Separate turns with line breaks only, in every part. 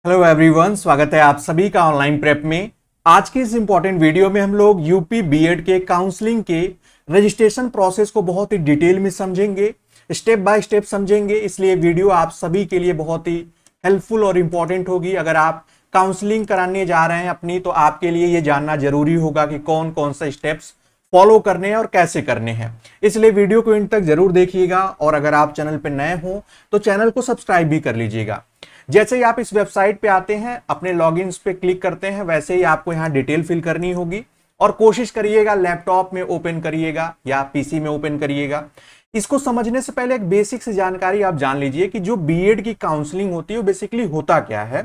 Hello everyone, स्वागत है आप सभी का ऑनलाइन प्रेप में। आज की इस इंपॉर्टेंट वीडियो में हम लोग यूपी बीएड के काउंसलिंग के रजिस्ट्रेशन प्रोसेस को बहुत ही डिटेल में समझेंगे, स्टेप बाय स्टेप समझेंगे। इसलिए वीडियो आप सभी के लिए बहुत ही हेल्पफुल और इम्पॉर्टेंट होगी। अगर आप काउंसलिंग कराने जा रहे हैं अपनी, तो आपके लिए ये जानना जरूरी होगा कि कौन कौन से स्टेप्स फॉलो करने हैं और कैसे करने हैं। इसलिए वीडियो को एंड तक जरूर देखिएगा और अगर आप चैनल पर नए हो तो चैनल को सब्सक्राइब भी कर लीजिएगा। जैसे ही आप इस वेबसाइट पे आते हैं, अपने लॉगिन्स पे क्लिक करते हैं, वैसे ही आपको यहाँ डिटेल फिल करनी होगी और कोशिश करिएगा लैपटॉप में ओपन करिएगा या पीसी में ओपन करिएगा। इसको समझने से पहले एक बेसिक सी जानकारी आप जान लीजिए कि जो बीएड की काउंसलिंग होती है वो बेसिकली होता क्या है।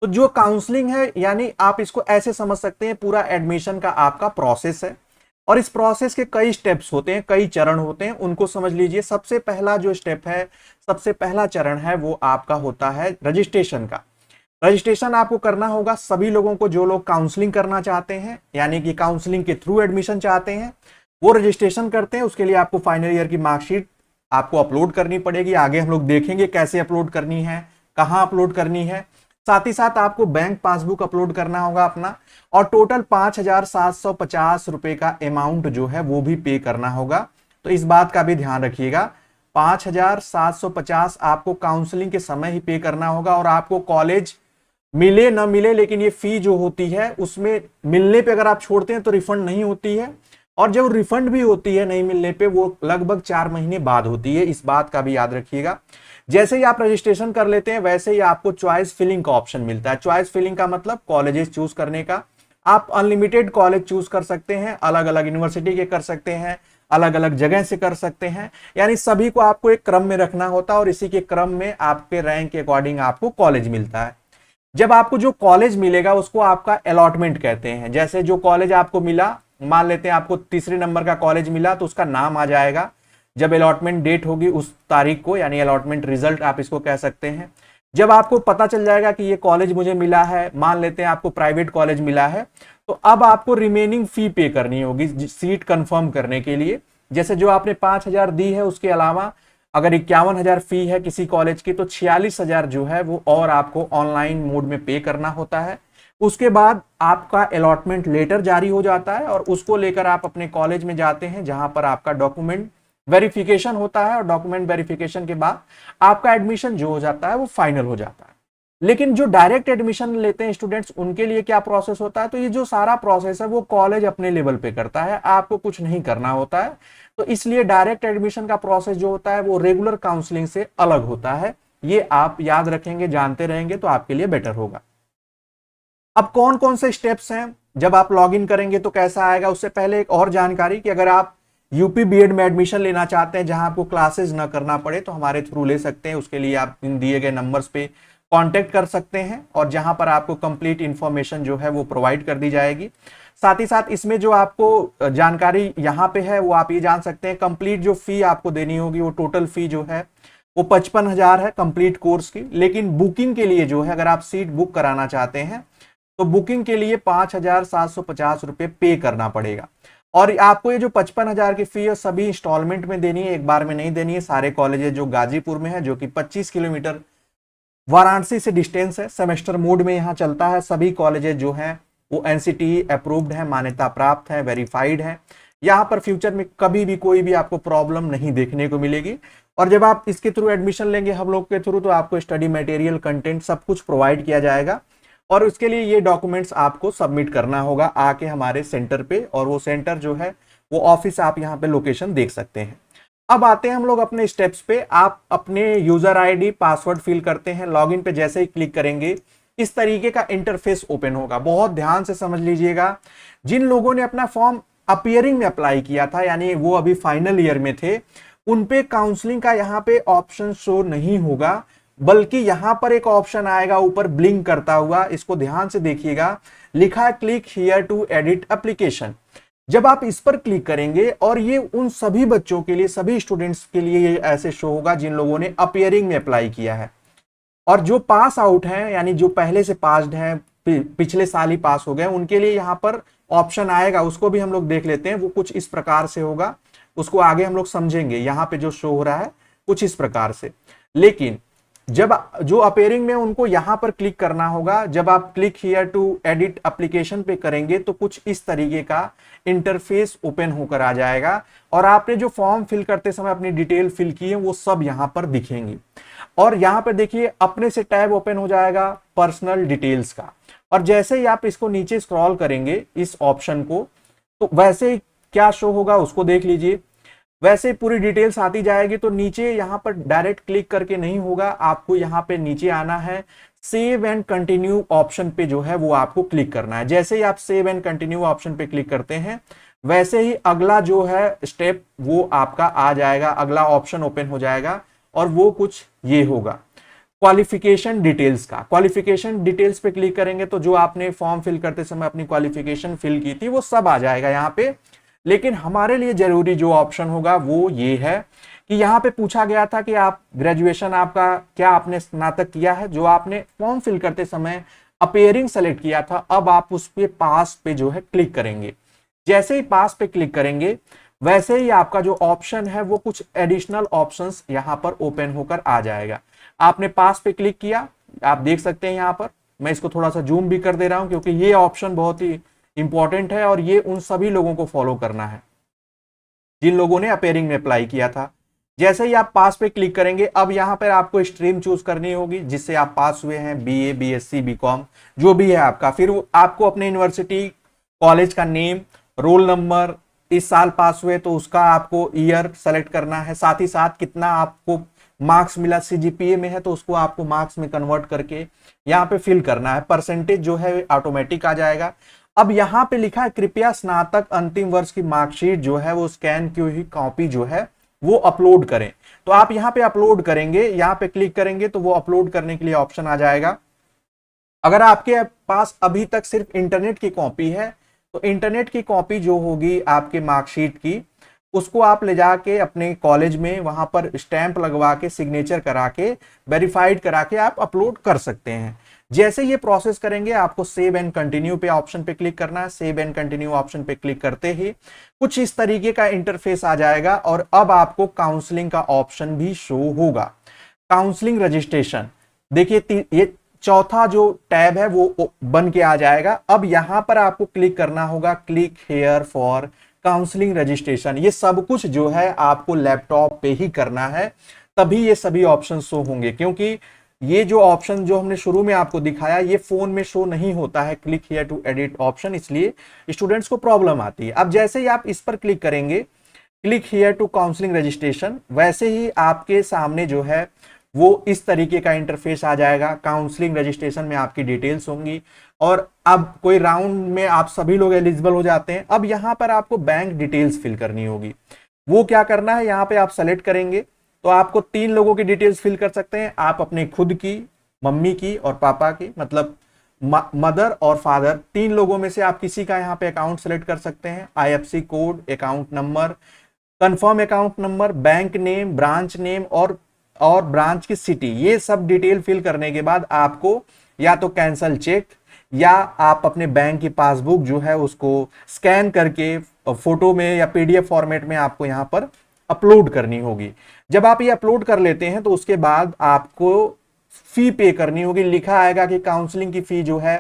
तो जो काउंसलिंग है, यानी आप इसको ऐसे समझ सकते हैं, पूरा एडमिशन का आपका प्रोसेस है और इस प्रोसेस के कई स्टेप्स होते हैं, कई चरण होते हैं, उनको समझ लीजिए। सबसे पहला जो स्टेप है, सबसे पहला चरण है, वो आपका होता है रजिस्ट्रेशन का। रजिस्ट्रेशन आपको करना होगा सभी लोगों को जो लोग काउंसलिंग करना चाहते हैं, यानी कि काउंसलिंग के थ्रू एडमिशन चाहते हैं, वो रजिस्ट्रेशन करते हैं। उसके लिए आपको फाइनल ईयर की मार्कशीट आपको अपलोड करनी पड़ेगी। आगे हम लोग देखेंगे कैसे अपलोड करनी है, कहाँ अपलोड करनी है। साथ ही साथ आपको बैंक पासबुक अपलोड करना होगा अपना, और टोटल 5,750 रुपए का अमाउंट जो है वो भी पे करना होगा। तो इस बात का भी ध्यान रखिएगा, 5,750 आपको काउंसलिंग के समय ही पे करना होगा। और आपको कॉलेज मिले ना मिले, लेकिन ये फी जो होती है उसमें मिलने पे अगर आप छोड़ते हैं तो रिफंड नहीं होती है, और जब रिफंड भी होती है नहीं मिलने पे, वो लगभग 4 महीने बाद होती है। इस बात का भी याद रखिएगा। जैसे ही आप रजिस्ट्रेशन कर लेते हैं, वैसे ही आपको चॉइस फिलिंग का ऑप्शन मिलता है। चॉइस फिलिंग का मतलब कॉलेजेस चूज करने का। आप अनलिमिटेड कॉलेज चूज कर सकते हैं, अलग अलग यूनिवर्सिटी के कर सकते हैं, अलग अलग जगह से कर सकते हैं। यानी सभी को आपको एक क्रम में रखना होता है और इसी के क्रम में आपके रैंक के अकॉर्डिंग आपको कॉलेज मिलता है। जब आपको जो कॉलेज मिलेगा उसको आपका अलॉटमेंट कहते हैं। जैसे जो कॉलेज आपको मिला, मान लेते हैं आपको तीसरे नंबर का कॉलेज मिला, तो उसका नाम आ जाएगा जब अलॉटमेंट डेट होगी उस तारीख को, यानी अलॉटमेंट रिजल्ट आप इसको कह सकते हैं। जब आपको पता चल जाएगा कि ये कॉलेज मुझे मिला है, मान लेते हैं आपको प्राइवेट कॉलेज मिला है, तो अब आपको रिमेनिंग फी पे करनी होगी सीट कंफर्म करने के लिए। जैसे जो आपने 5,000 दी है, उसके अलावा अगर 51,000 फी है किसी कॉलेज की, तो 46,000 जो है वो और आपको ऑनलाइन मोड में पे करना होता है। उसके बाद आपका अलॉटमेंट लेटर जारी हो जाता है और उसको लेकर आप अपने कॉलेज में जाते हैं, जहां पर आपका डॉक्यूमेंट वेरिफिकेशन होता है, और डॉक्यूमेंट वेरिफिकेशन के बाद आपका एडमिशन जो हो जाता है वो फाइनल हो जाता है। लेकिन जो डायरेक्ट एडमिशन लेते हैं स्टूडेंट्स, उनके लिए क्या प्रोसेस होता है? तो ये जो सारा प्रोसेस है वो कॉलेज अपने लेवल पे करता है, आपको कुछ नहीं करना होता है। तो इसलिए डायरेक्ट एडमिशन का प्रोसेस जो होता है वो रेगुलर काउंसलिंग से अलग होता है। ये आप याद रखेंगे, जानते रहेंगे तो आपके लिए बेटर होगा। अब कौन कौन से स्टेप्स हैं, जब आप लॉग इन करेंगे तो कैसा आएगा, उससे पहले एक और जानकारी कि अगर आप यूपी बीएड में एडमिशन लेना चाहते हैं जहां आपको क्लासेस ना करना पड़े, तो हमारे थ्रू ले सकते हैं। उसके लिए आप इन दिए गए नंबर्स पे कांटेक्ट कर सकते हैं और जहां पर आपको कंप्लीट इंफॉर्मेशन जो है वो प्रोवाइड कर दी जाएगी। साथ ही साथ इसमें जो आपको जानकारी यहाँ पे है वो आप ये जान सकते हैं, कंप्लीट जो फी आपको देनी होगी, वो टोटल फी जो है वो 55,000 है कंप्लीट कोर्स की। लेकिन बुकिंग के लिए जो है, अगर आप सीट बुक कराना चाहते हैं तो बुकिंग के लिए 5,750 रुपए पे करना पड़ेगा। और आपको ये जो 55,000 की फी है सभी इंस्टॉलमेंट में देनी है, एक बार में नहीं देनी है। सारे कॉलेजेस जो गाजीपुर में है, जो कि 25 किलोमीटर वाराणसी से डिस्टेंस है, सेमेस्टर मोड में यहाँ चलता है। सभी कॉलेजेस जो हैं वो एनसीटी अप्रूव्ड है, मान्यता प्राप्त है, वेरीफाइड है। यहाँ पर फ्यूचर में कभी भी कोई भी आपको प्रॉब्लम नहीं देखने को मिलेगी। और जब आप इसके थ्रू एडमिशन लेंगे हम लोग के थ्रू, तो आपको स्टडी मटेरियल, कंटेंट सब कुछ प्रोवाइड किया जाएगा। और उसके लिए ये डॉक्यूमेंट्स आपको सबमिट करना होगा आके हमारे सेंटर पे, और वो सेंटर जो है वो ऑफिस आप यहाँ पे लोकेशन देख सकते हैं। अब आते हैं हम लोग अपने स्टेप्स पे। आप अपने यूजर आईडी, पासवर्ड फिल करते हैं। लॉगिन पे जैसे ही क्लिक करेंगे इस तरीके का इंटरफेस ओपन होगा। बहुत ध्यान से समझ लीजिएगा, जिन लोगों ने अपना फॉर्म अपीयरिंग में अप्लाई किया था, यानी वो अभी फाइनल ईयर में थे, उन पे काउंसलिंग का यहाँ पे ऑप्शन शो नहीं होगा, बल्कि यहां पर एक ऑप्शन आएगा ऊपर ब्लिंक करता हुआ। इसको ध्यान से देखिएगा, लिखा है click here to edit application. जब आप इस पर क्लिक करेंगे, और ये उन सभी बच्चों के लिए, सभी स्टूडेंट्स के लिए ये ऐसे शो होगा जिन लोगों ने अपीयरिंग में अप्लाई किया है, और जो पास आउट हैं, यानी जो पहले से पास्ड हैं, पिछले साल ही पास हो गए, उनके लिए यहाँ पर ऑप्शन आएगा। उसको भी हम लोग देख लेते हैं, वो कुछ इस प्रकार से होगा। उसको आगे हम लोग समझेंगे। यहाँ पे जो शो हो रहा है कुछ इस प्रकार से। लेकिन जब जो अपेयरिंग में उनको यहां पर क्लिक करना होगा, जब आप click here to edit application पे करेंगे तो कुछ इस तरीके का इंटरफेस ओपन होकर आ जाएगा और आपने जो फॉर्म फिल करते समय अपनी डिटेल फिल की है वो सब यहां पर दिखेंगी। और यहां पर देखिए अपने से टैब ओपन हो जाएगा पर्सनल डिटेल्स का, और जैसे ही आप इसको नीचे स्क्रॉल करेंगे इस ऑप्शन को, तो वैसे ही क्या शो होगा उसको देख लीजिए। वैसे पूरी डिटेल्स आती जाएगी। तो नीचे यहां पर डायरेक्ट क्लिक करके नहीं होगा, आपको यहां पे नीचे आना है, सेव एंड कंटिन्यू ऑप्शन पे जो है वो आपको क्लिक करना है। जैसे ही आप सेव एंड कंटिन्यू ऑप्शन पे क्लिक करते हैं वैसे ही अगला जो है स्टेप वो आपका आ जाएगा, अगला ऑप्शन ओपन हो जाएगा और वो कुछ ये होगा क्वालिफिकेशन डिटेल्स का। क्वालिफिकेशन डिटेल्स पे क्लिक करेंगे तो जो आपने फॉर्म फिल करते समय अपनी क्वालिफिकेशन फिल की थी वो सब आ जाएगा यहाँ पे। लेकिन हमारे लिए जरूरी जो ऑप्शन होगा वो ये है कि यहाँ पे पूछा गया था कि आप ग्रेजुएशन आपका क्या आपने स्नातक किया है, जो आपने फॉर्म फिल करते समय अपेयरिंग सेलेक्ट किया था, अब आप उस पे पास पे जो है क्लिक करेंगे। जैसे ही पास पे क्लिक करेंगे वैसे ही आपका जो ऑप्शन है वो कुछ एडिशनल ऑप्शंस यहां पर ओपन होकर आ जाएगा। आपने पास पे क्लिक किया, आप देख सकते हैं यहां पर, मैं इसको थोड़ा सा जूम भी कर दे रहा हूं क्योंकि ये ऑप्शन बहुत ही इंपॉर्टेंट है और ये उन सभी लोगों को फॉलो करना है जिन लोगों ने अपेयरिंग में अप्लाई किया था। जैसे ही आप पास पे क्लिक करेंगे अब यहां पर आपको स्ट्रीम चूज करनी होगी जिससे आप पास हुए हैं, बीए, बीएससी, बीकॉम जो भी है आपका। फिर आपको अपने यूनिवर्सिटी कॉलेज का नेम, रोल नंबर, इस साल पास हुए तो उसका आपको ईयर सेलेक्ट करना है, साथ ही साथ कितना आपको मार्क्स मिला, सीजीपीए में है तो उसको आपको मार्क्स में कन्वर्ट करके यहाँ पे फिल करना है। परसेंटेज जो है ऑटोमेटिक आ जाएगा। अब यहाँ पे लिखा है कृपया स्नातक अंतिम वर्ष की मार्कशीट जो है वो स्कैन की हुई कॉपी जो है वो अपलोड करें। तो आप यहाँ पे अपलोड करेंगे, यहाँ पे क्लिक करेंगे तो वो अपलोड करने के लिए ऑप्शन आ जाएगा। अगर आपके पास अभी तक सिर्फ इंटरनेट की कॉपी है तो इंटरनेट की कॉपी जो होगी आपके मार्कशीट की उसको आप ले जाके अपने कॉलेज में वहां पर स्टैंप लगवा के सिग्नेचर करा के वेरीफाइड करा के आप अपलोड कर सकते हैं। जैसे ये प्रोसेस करेंगे आपको सेव एंड कंटिन्यू पे ऑप्शन पे क्लिक करना है। सेव एंड कंटिन्यू ऑप्शन पे क्लिक करते ही कुछ इस तरीके का इंटरफेस आ जाएगा और अब आपको काउंसलिंग का ऑप्शन भी शो होगा। काउंसलिंग रजिस्ट्रेशन देखिए ये चौथा जो टैब है वो बन के आ जाएगा। अब यहां पर आपको क्लिक करना होगा, click here for counselling registration. ये सब कुछ जो है आपको लैपटॉप पे ही करना है तभी ये सभी ऑप्शन शो होंगे, क्योंकि ये जो ऑप्शन जो हमने शुरू में आपको दिखाया ये फोन में शो नहीं होता है click here to edit option, इसलिए स्टूडेंट्स को प्रॉब्लम आती है। अब जैसे ही आप इस पर क्लिक करेंगे click here to counselling registration, वैसे ही आपके सामने जो है वो इस तरीके का इंटरफेस आ जाएगा। काउंसलिंग रजिस्ट्रेशन में आपकी डिटेल्स होंगी और अब कोई राउंड में आप सभी लोग एलिजिबल हो जाते हैं। अब यहां पर आपको बैंक डिटेल्स फिल करनी होगी। वो क्या करना है, यहां पे आप सेलेक्ट करेंगे तो आपको 3 लोगों की डिटेल्स फिल कर सकते हैं आप, अपने खुद की, मम्मी की और पापा की, मतलब मदर और फादर, 3 लोगों में से आप किसी का यहाँ पे अकाउंट सेलेक्ट कर सकते हैं। IFSC code, account number, confirm account number, bank name, branch name और ब्रांच की सिटी, ये सब डिटेल फिल करने के बाद आपको या तो कैंसल चेक या आप अपने बैंक की पासबुक जो है उसको स्कैन करके फोटो में या पीडीएफ फॉर्मेट में आपको यहां पर अपलोड करनी होगी। जब आप ये अपलोड कर लेते हैं तो उसके बाद आपको फी पे करनी होगी। लिखा आएगा कि काउंसलिंग की फी जो है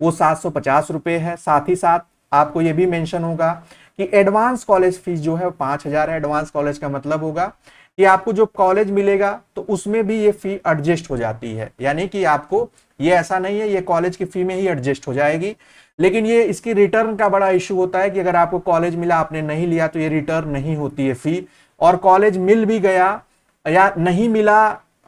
वो 750 रुपए है। साथ ही साथ आपको ये भी मेंशन होगा कि एडवांस कॉलेज फीस जो है 5000 है। एडवांस कॉलेज का मतलब होगा कि आपको जो कॉलेज मिलेगा तो उसमें भी ये फी एडजस्ट हो जाती है, यानी कि आपको ये ऐसा नहीं है ये कॉलेज की फी में ही एडजस्ट हो जाएगी। लेकिन ये इसकी रिटर्न का बड़ा इश्यू होता है कि अगर आपको कॉलेज मिला आपने नहीं लिया तो ये रिटर्न नहीं होती है फी, और कॉलेज मिल भी गया या नहीं मिला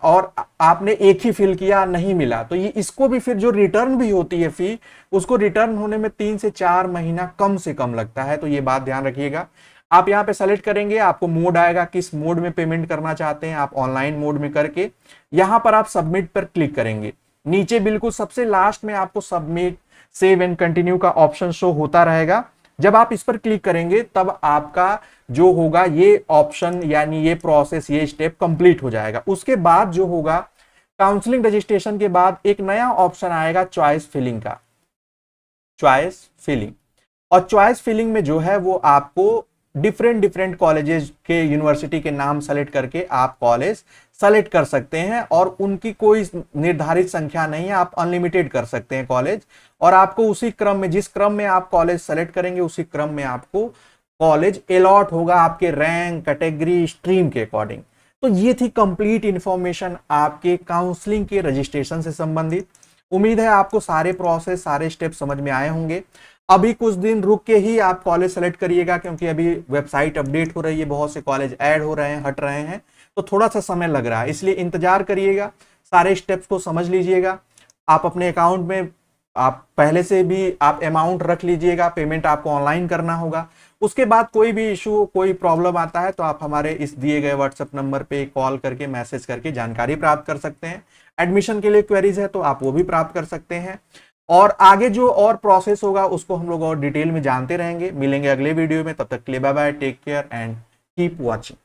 और आपने एक ही फिल किया नहीं मिला तो ये इसको भी फिर जो रिटर्न भी होती है फी उसको रिटर्न होने में 3 से 4 महीना कम से कम लगता है। तो ये बात ध्यान रखिएगा। आप यहाँ पे सेलेक्ट करेंगे, आपको मोड आएगा किस मोड में पेमेंट करना चाहते हैं, आप ऑनलाइन मोड में करके यहाँ पर आप सबमिट पर क्लिक करेंगे। नीचे बिल्कुल सबसे लास्ट में आपको सबमिट, सेव एंड कंटिन्यू का ऑप्शन शो होता रहेगा। जब आप इस पर क्लिक करेंगे तब आपका जो होगा ये ऑप्शन यानी ये प्रोसेस, ये स्टेप कंप्लीट हो जाएगा। उसके बाद जो होगा काउंसलिंग रजिस्ट्रेशन के बाद एक नया ऑप्शन आएगा चॉइस फिलिंग का, चॉइस फिलिंग। और चॉइस फिलिंग में जो है वो आपको डिफरेंट डिफरेंट कॉलेजेस के यूनिवर्सिटी के नाम सेलेक्ट करके आप कॉलेज सेलेक्ट कर सकते हैं, और उनकी कोई निर्धारित संख्या नहीं है, आप अनलिमिटेड कर सकते हैं कॉलेज। और आपको उसी क्रम में, जिस क्रम में आप कॉलेज सेलेक्ट करेंगे उसी क्रम में आपको कॉलेज अलॉट होगा आपके रैंक, कैटेगरी, स्ट्रीम के अकॉर्डिंग। तो ये थी कंप्लीट इंफॉर्मेशन आपके काउंसलिंग के रजिस्ट्रेशन से संबंधित। उम्मीद है आपको सारे प्रोसेस, सारे स्टेप समझ में आए होंगे। अभी कुछ दिन रुक के ही आप कॉलेज सेलेक्ट करिएगा, क्योंकि अभी वेबसाइट अपडेट हो रही है, बहुत से कॉलेज ऐड हो रहे हैं, हट रहे हैं, तो थोड़ा सा समय लग रहा है, इसलिए इंतजार करिएगा, सारे स्टेप्स को समझ लीजिएगा। आप अपने अकाउंट में आप पहले से भी आप अमाउंट रख लीजिएगा, पेमेंट आपको ऑनलाइन करना होगा। उसके बाद कोई भी इशू, कोई प्रॉब्लम आता है तो आप हमारे इस दिए गए व्हाट्सएप नंबर पे कॉल करके, मैसेज करके जानकारी प्राप्त कर सकते हैं। एडमिशन के लिए क्वेरीज है तो आप वो भी प्राप्त कर सकते हैं। और आगे जो और प्रोसेस होगा उसको हम लोग और डिटेल में जानते रहेंगे। मिलेंगे अगले वीडियो में, तब तक के लिए bye bye, take care and keep watching.